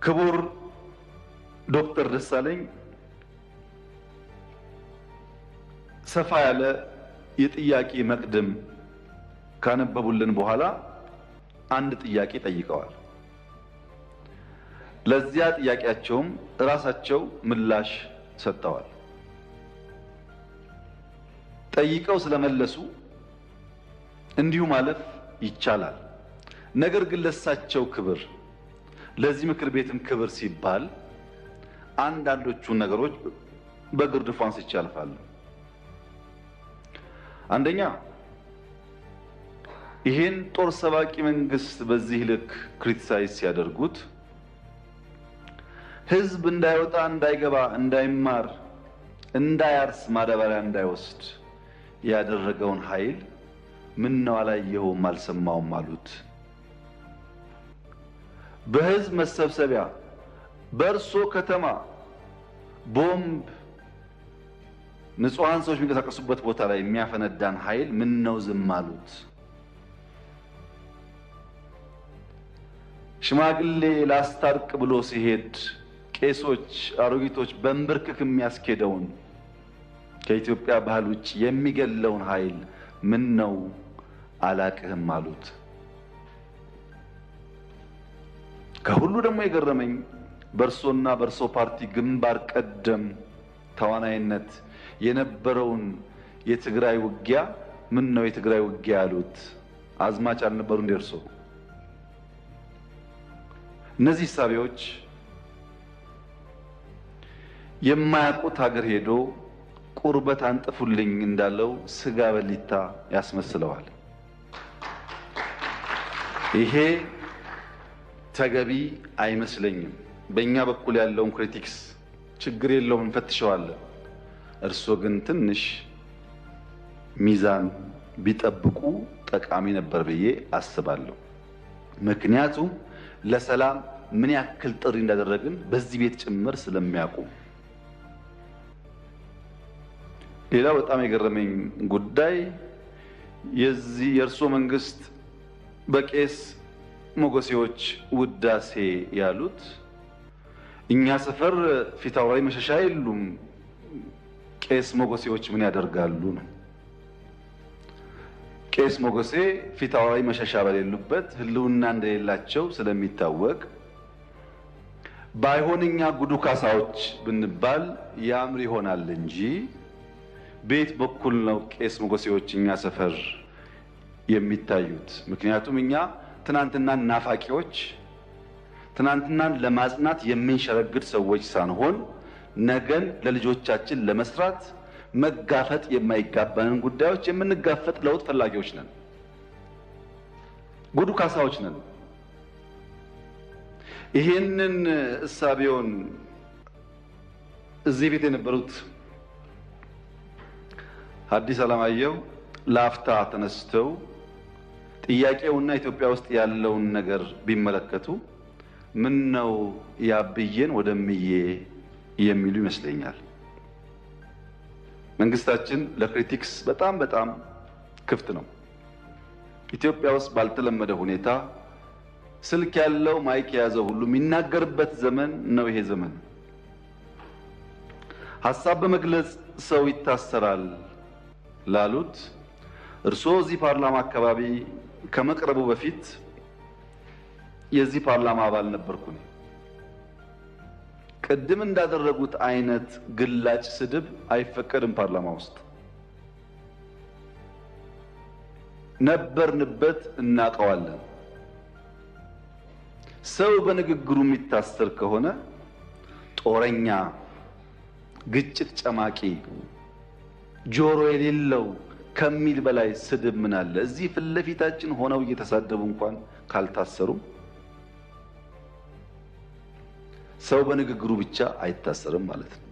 ክቡር ዶክተር ደሳለኝ ሰፋ ያለ የጥያቄ መቅድም ካነበቡልን በኋላ አንድ ጥያቄ ጠይቀዋል። ለዚያ ጥያቄያቸውም ራሳቸው ምላሽ ሰጥተዋል። ጠይቀው ስለመለሱ እንዲሁ ማለፍ ይቻላል። ነገር ግን ለሳቸው ክብር፣ ለዚህ ምክር ቤትም ክብር ሲባል አንዳንዶቹ ነገሮች በግርድፉ አንስቼ አልፋለሁ። አንደኛ ይሄን ጦር ሰባቂ መንግስት በዚህ ልክ ክሪቲሳይዝ ሲያደርጉት ህዝብ እንዳይወጣ፣ እንዳይገባ፣ እንዳይማር፣ እንዳያርስ፣ ማዳበሪያ እንዳይወስድ ያደረገውን ኃይል ምን ነው አላየኸውም አልሰማውም አሉት። በህዝብ መሰብሰቢያ በእርሶ ከተማ ቦምብ ንጹሃን ሰዎች የሚንቀሳቀሱበት ቦታ ላይ የሚያፈነዳን ኃይል ምን ነው ዝም አሉት? ሽማግሌ ላስታርቅ ብሎ ሲሄድ ቄሶች፣ አሮጊቶች በንብርክክ የሚያስኬደውን ከኢትዮጵያ ባህል ውጭ የሚገለውን ኃይል ምን ነው አላቅህም አሉት። ከሁሉ ደግሞ የገረመኝ በእርሶና በእርሶ ፓርቲ ግንባር ቀደም ተዋናይነት የነበረውን የትግራይ ውጊያ ምን ነው የትግራይ ውጊያ ያሉት? አዝማች አልነበሩ እንደ እርሶ? እነዚህ ሳቢዎች የማያውቁት ሀገር ሄዶ ቁርበት አንጥፉልኝ እንዳለው ስጋ በሊታ ያስመስለዋል። ይሄ ተገቢ አይመስለኝም። በእኛ በኩል ያለውን ክሪቲክስ ችግር የለውም እንፈትሸዋለን። እርሶ ግን ትንሽ ሚዛን ቢጠብቁ ጠቃሚ ነበር ብዬ አስባለሁ። ምክንያቱም ለሰላም ምን ያክል ጥሪ እንዳደረግን በዚህ ቤት ጭምር ስለሚያውቁ። ሌላው በጣም የገረመኝ ጉዳይ የእርሶ መንግስት በቄስ ሞገሴዎች ውዳሴ ያሉት እኛ ሰፈር ፊት አውራሪ መሸሻ የሉም፣ ቄስ ሞገሴዎች ምን ያደርጋሉ ነው። ቄስ ሞገሴ ፊት አውራሪ መሸሻ በሌሉበት ህልውና እንደሌላቸው ስለሚታወቅ ባይሆን እኛ ጉዱ ካሳዎች ብንባል ያምር ይሆናል እንጂ ቤት በኩል ነው ቄስ ሞገሴዎች እኛ ሰፈር የሚታዩት። ምክንያቱም እኛ ትናንትናን ናፋቂዎች፣ ትናንትናን ለማጽናት የምንሸረግድ ሰዎች ሳንሆን ነገን ለልጆቻችን ለመስራት መጋፈጥ የማይጋባንን ጉዳዮች የምንጋፈጥ ለውጥ ፈላጊዎች ነን። ጉዱ ካሳዎች ነን። ይሄንን እሳቤውን እዚህ ቤት የነበሩት ሐዲስ ዓለማየሁ ለአፍታ ተነስተው ጥያቄውና ኢትዮጵያ ውስጥ ያለውን ነገር ቢመለከቱ ምን ነው ያብዬን ወደምዬ የሚሉ ይመስለኛል። መንግስታችን ለክሪቲክስ በጣም ክፍት ነው። ኢትዮጵያ ውስጥ ባልተለመደ ሁኔታ ስልክ ያለው ማይክ የያዘው ሁሉ የሚናገርበት ዘመን ነው ይሄ ዘመን። ሐሳብ በመግለጽ ሰው ይታሰራል ላሉት እርሶ እዚህ ፓርላማ አካባቢ ከመቅረቡ በፊት የዚህ ፓርላማ አባል ነበርኩኝ። ቅድም እንዳደረጉት አይነት ግላጭ ስድብ አይፈቀድም ፓርላማ ውስጥ። ነበርንበት፣ እናውቀዋለን። ሰው በንግግሩ የሚታሰር ከሆነ ጦረኛ፣ ግጭት ጨማቂ፣ ጆሮ የሌለው ከሚል በላይ ስድብ ምን አለ? እዚህ ፊት ለፊታችን ሆነው እየተሳደቡ እንኳን ካልታሰሩ ሰው በንግግሩ ብቻ አይታሰርም ማለት ነው።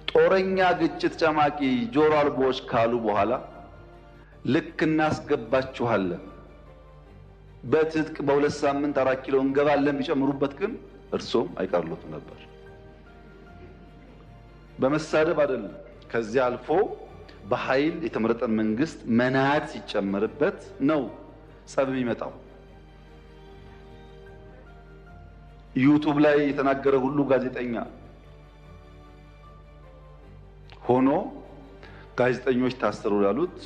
ጦረኛ፣ ግጭት ጨማቂ፣ ጆሮ አልቦች ካሉ በኋላ ልክ እናስገባችኋለን፣ በትጥቅ በ2 ሳምንት 4 ኪሎ እንገባለን ቢጨምሩበት ግን እርሶም አይቀርሉትም ነበር። በመሳደብ አይደለም። ከዚያ አልፎ በኃይል የተመረጠን መንግስት መናድ ሲጨመርበት ነው ጸብ የሚመጣው። ዩቲዩብ ላይ የተናገረ ሁሉ ጋዜጠኛ ሆኖ ጋዜጠኞች ታሰሩ ያሉት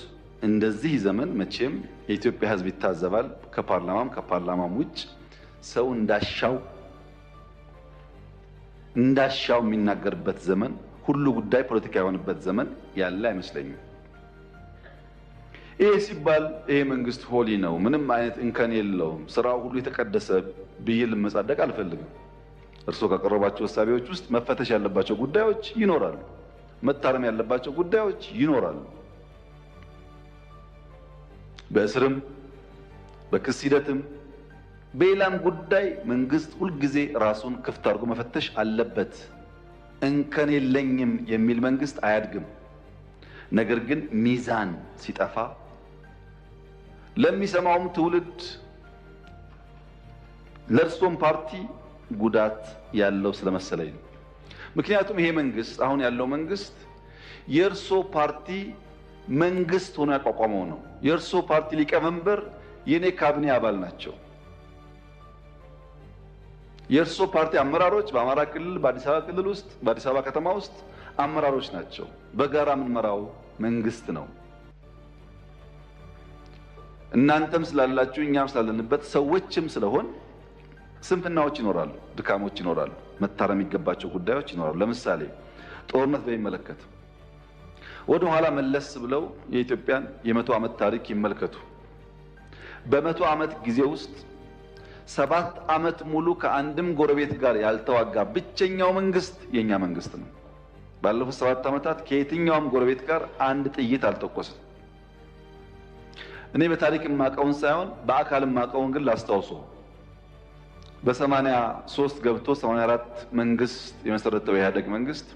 እንደዚህ ዘመን መቼም የኢትዮጵያ ሕዝብ ይታዘባል። ከፓርላማም ውጭ ሰው እንዳሻው የሚናገርበት ዘመን፣ ሁሉ ጉዳይ ፖለቲካ የሆነበት ዘመን ያለ አይመስለኝም። ይሄ ሲባል ይሄ መንግስት ሆሊ ነው፣ ምንም አይነት እንከን የለውም፣ ስራው ሁሉ የተቀደሰ ብዬ ልመጻደቅ አልፈልግም። እርስዎ ካቀረባቸው ሀሳቦች ውስጥ መፈተሽ ያለባቸው ጉዳዮች ይኖራሉ፣ መታረም ያለባቸው ጉዳዮች ይኖራሉ። በእስርም በክስ ሂደትም በሌላም ጉዳይ መንግስት ሁልጊዜ ራሱን ክፍት አድርጎ መፈተሽ አለበት። እንከን የለኝም የሚል መንግስት አያድግም። ነገር ግን ሚዛን ሲጠፋ ለሚሰማውም ትውልድ ለእርሶም ፓርቲ ጉዳት ያለው ስለመሰለኝ ነው። ምክንያቱም ይሄ መንግስት አሁን ያለው መንግስት የእርሶ ፓርቲ መንግስት ሆኖ ያቋቋመው ነው። የእርሶ ፓርቲ ሊቀመንበር የኔ ካቢኔ አባል ናቸው። የእርሶ ፓርቲ አመራሮች በአማራ ክልል፣ በአዲስ አበባ ክልል ውስጥ፣ በአዲስ አበባ ከተማ ውስጥ አመራሮች ናቸው። በጋራ የምንመራው መንግስት ነው። እናንተም ስላላችሁ እኛም ስላለንበት ሰዎችም ስለሆን ስንፍናዎች ይኖራሉ፣ ድካሞች ይኖራሉ፣ መታረም የሚገባቸው ጉዳዮች ይኖራሉ። ለምሳሌ ጦርነት በሚመለከት ወደ ኋላ መለስ ብለው የኢትዮጵያን የ100 ዓመት ታሪክ ይመልከቱ። በ100 ዓመት ጊዜ ውስጥ 7 ዓመት ሙሉ ከአንድም ጎረቤት ጋር ያልተዋጋ ብቸኛው መንግስት የኛ መንግስት ነው። ባለፉት 7 ዓመታት ከየትኛውም ጎረቤት ጋር አንድ ጥይት አልተኮሰም። እኔ በታሪክ የማውቀውን ሳይሆን በአካል የማውቀውን ግን ላስታውሰው። በ83 ገብቶ 84 መንግስት የመሰረተው የኢህአዴግ መንግስት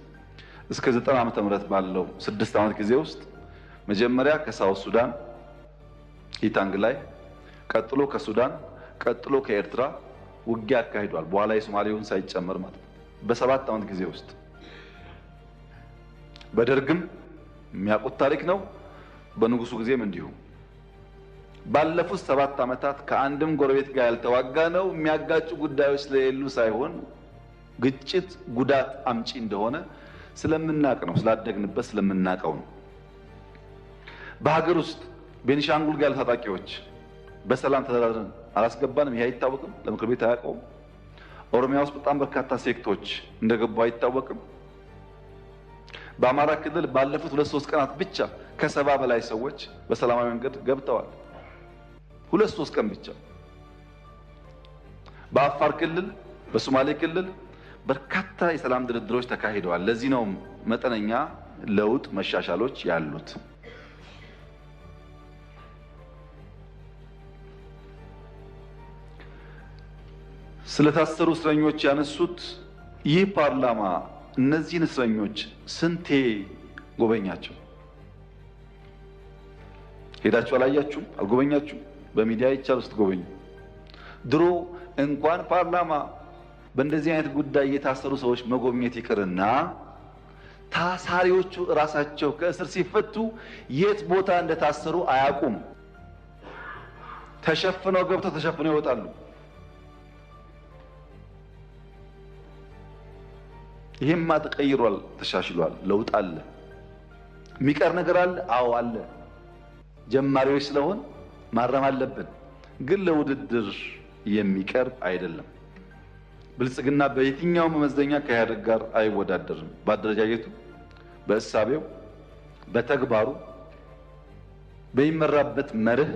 እስከ 90 ዓመተ ምህረት ባለው 6 ዓመት ጊዜ ውስጥ መጀመሪያ ከሳውት ሱዳን ኢታንግ ላይ፣ ቀጥሎ ከሱዳን፣ ቀጥሎ ከኤርትራ ውጊያ አካሂዷል። በኋላ የሶማሌውን ሳይጨመር ማለት ነው። በ7 ዓመት ጊዜ ውስጥ በደርግም የሚያውቁት ታሪክ ነው። በንጉሱ ጊዜም እንዲሁ ባለፉት 7 ዓመታት ከአንድም ጎረቤት ጋር ያልተዋጋ ነው። የሚያጋጩ ጉዳዮች ስለሌሉ ሳይሆን ግጭት ጉዳት አምጪ እንደሆነ ስለምናቅ ነው፣ ስላደግንበት ስለምናቀው ነው። በሀገር ውስጥ ቤኒሻንጉል ጋር ያሉ ታጣቂዎች በሰላም ተደራድረን አላስገባንም። ይሄ አይታወቅም፣ ለምክር ቤት አያውቀውም። ኦሮሚያ ውስጥ በጣም በርካታ ሴክቶች እንደገቡ አይታወቅም። በአማራ ክልል ባለፉት 2-3 ቀናት ብቻ ከ70 በላይ ሰዎች በሰላማዊ መንገድ ገብተዋል። 2-3 ቀን ብቻ። በአፋር ክልል፣ በሶማሌ ክልል በርካታ የሰላም ድርድሮች ተካሂደዋል። ለዚህ ነው መጠነኛ ለውጥ መሻሻሎች ያሉት። ስለታሰሩ እስረኞች ያነሱት ይህ ፓርላማ እነዚህን እስረኞች ስንቴ ጎበኛቸው? ሄዳችሁ አላያችሁም? አልጎበኛችሁም? በሚዲያ ይቻል ውስጥ ጎበኙ። ድሮ እንኳን ፓርላማ በእንደዚህ አይነት ጉዳይ የታሰሩ ሰዎች መጎብኘት ይቅርና ታሳሪዎቹ ራሳቸው ከእስር ሲፈቱ የት ቦታ እንደታሰሩ አያውቁም። ተሸፍነው ገብተው ተሸፍነው ይወጣሉ። ይሄማ ተቀይሯል፣ ተሻሽሏል፣ ለውጥ አለ። የሚቀር ነገር አለ? አዎ አለ። ጀማሪዎች ስለሆን ማረም አለብን፣ ግን ለውድድር የሚቀርብ አይደለም። ብልጽግና በየትኛው መመዘኛ ከኢህአዴግ ጋር አይወዳደርም። በአደረጃጀቱ፣ በእሳቤው፣ በተግባሩ፣ በሚመራበት መርህ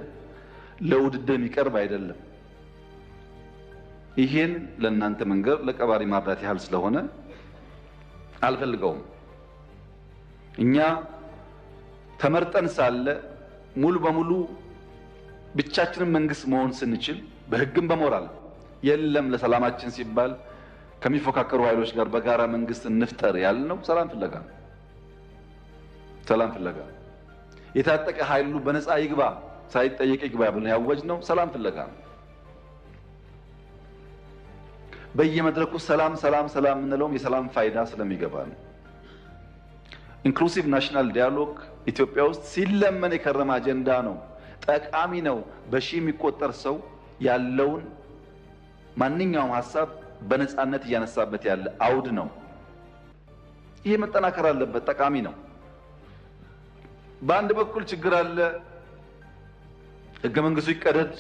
ለውድድር የሚቀርብ አይደለም። ይሄን ለእናንተ መንገር ለቀባሪ ማብራት ያህል ስለሆነ አልፈልገውም። እኛ ተመርጠን ሳለ ሙሉ በሙሉ ብቻችንን መንግስት መሆን ስንችል በህግም በሞራል የለም ለሰላማችን ሲባል ከሚፎካከሩ ኃይሎች ጋር በጋራ መንግስት እንፍጠር ያልነው ሰላም ፍለጋ ነው። ሰላም ፍለጋ የታጠቀ ኃይሉ በነፃ ይግባ ሳይጠየቅ ይግባ ብለን ያወጅነው ሰላም ፍለጋ ነው። በየመድረኩ ሰላም ሰላም ሰላም እንለውም የሰላም ፋይዳ ስለሚገባ ነው። ኢንክሉሲቭ ናሽናል ዲያሎግ ኢትዮጵያ ውስጥ ሲለመን የከረመ አጀንዳ ነው። ጠቃሚ ነው። በሺህ የሚቆጠር ሰው ያለውን ማንኛውም ሐሳብ በነፃነት እያነሳበት ያለ አውድ ነው። ይሄ መጠናከር አለበት፣ ጠቃሚ ነው። በአንድ በኩል ችግር አለ፣ ህገ መንግስቱ ይቀደድ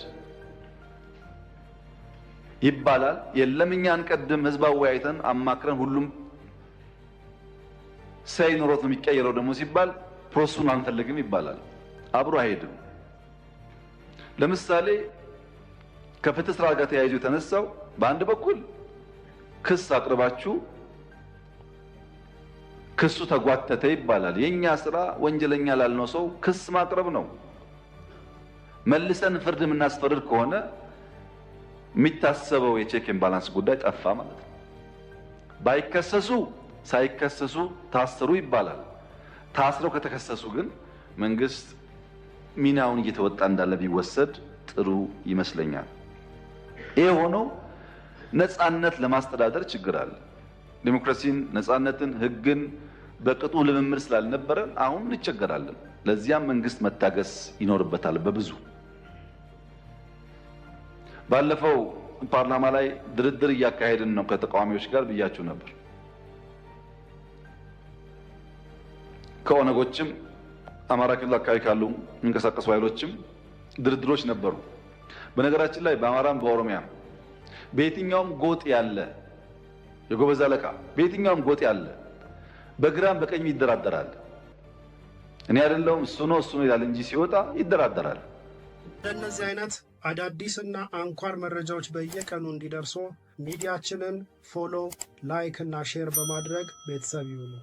ይባላል። የለም እኛ አንቀድም፣ ህዝብ አወያይተን አማክረን ሁሉም ሳይኖሮት ነው የሚቀየረው ደግሞ ሲባል ፕሮሰሱን አንፈልግም ይባላል። አብሮ አይሄድም። ለምሳሌ ከፍትህ ስራ ጋር ተያይዞ የተነሳው በአንድ በኩል ክስ አቅርባችሁ ክሱ ተጓተተ ይባላል። የኛ ስራ ወንጀለኛ ላልነው ሰው ክስ ማቅረብ ነው። መልሰን ፍርድ የምናስፈርድ ከሆነ የሚታሰበው የቼክ ኤንድ ባላንስ ጉዳይ ጠፋ ማለት ነው። ባይከሰሱ ሳይከሰሱ ታሰሩ ይባላል። ታስረው ከተከሰሱ ግን መንግስት ሚናውን እየተወጣ እንዳለ ቢወሰድ ጥሩ ይመስለኛል። ይሄ ሆኖ ነፃነት ለማስተዳደር ችግር አለ። ዲሞክራሲን፣ ነፃነትን፣ ህግን በቅጡ ልምምድ ስላልነበረ አሁን እንቸገራለን። ለዚያም መንግስት መታገስ ይኖርበታል። በብዙ ባለፈው ፓርላማ ላይ ድርድር እያካሄድን ነው ከተቃዋሚዎች ጋር ብያችሁ ነበር። ከኦነጎችም አማራ ክልል አካባቢ ካሉ እንቀሳቀሱ ኃይሎችም ድርድሮች ነበሩ። በነገራችን ላይ በአማራም በኦሮሚያም በየትኛውም ጎጥ ያለ የጎበዝ አለቃ በየትኛውም ጎጥ ያለ በግራም በቀኝ ይደራደራል። እኔ አይደለሁም እሱ ነው ይላል እንጂ ሲወጣ ይደራደራል። እንደነዚህ አይነት አዳዲስና አንኳር መረጃዎች በየቀኑ እንዲደርሱ ሚዲያችንን ፎሎ፣ ላይክ እና ሼር በማድረግ ቤተሰብ ይሁኑ።